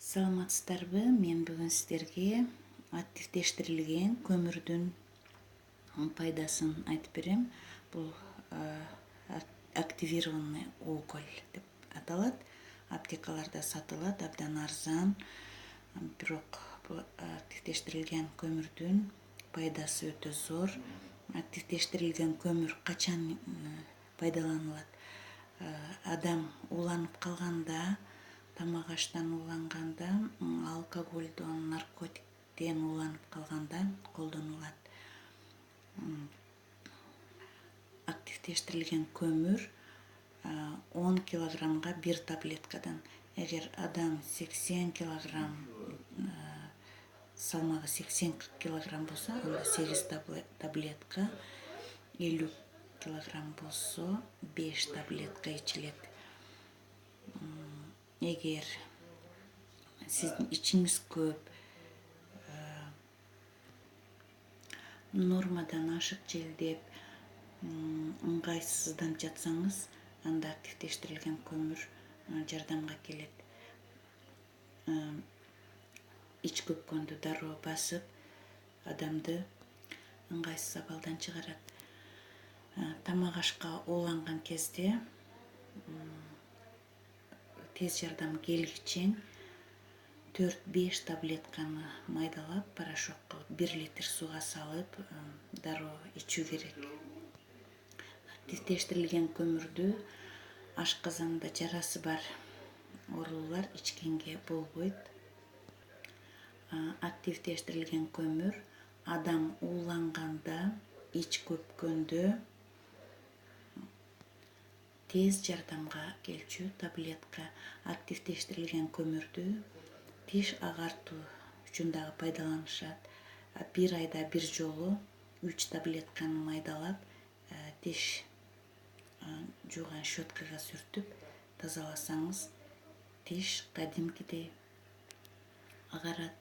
Саламатсыздарбы? Мен бүгүн сиздерге активдештирилген көмүрдүн пайдасын айтып берем. Бул активированный уголь деп аталат. Аптекаларда сатылат, абдан арзан. Бирок бул активдештирилген көмүрдүн пайдасы өтө зор. Активдештирилген көмүр качан пайдаланылат? Адам ууланып калганда, тамак аштан ууланганда, алкоголдон, наркотиктен ууланып калганда колдонулат. Активдештирилген көмүр 10 килограммга 1 таблеткадан. Эгер адам 80 килограмм, салмагы 80-40 килограмм болсо, анда 8 таблетка, 50 килограмм болсо 5 таблетка ичилет. Эгер сиздин ичиңиз көп, нормадан ашык желдеп, ыңгайсызданып жатсаңыз, анда активдештирилген көмүр жардамга келет. Ич көпкөндү дароо басып, адамды ыңгайсыз абалдан чыгарат. Тамак ашка ууланган кезде тез жардам келгичен 4-5 таблетканы майдалап, порошокко 1 литр сууга салып, дароо ичүү керек. Активдештирилген көмүрдү ашказанда жарасы бар оорулар ичкенге болбойт. Активдештирилген көмүр адам ууланганда, ич көпкөндө тез жардамга келчү таблетка. Активдештирилген көмүрдү тиш агартуу үчүн дагы пайдаланышат. Бир айда бир жолу 3 таблетканы майдалап, тиш жууган щеткага сүртүп тазаласаңыз, тиш кадимкидей агарат.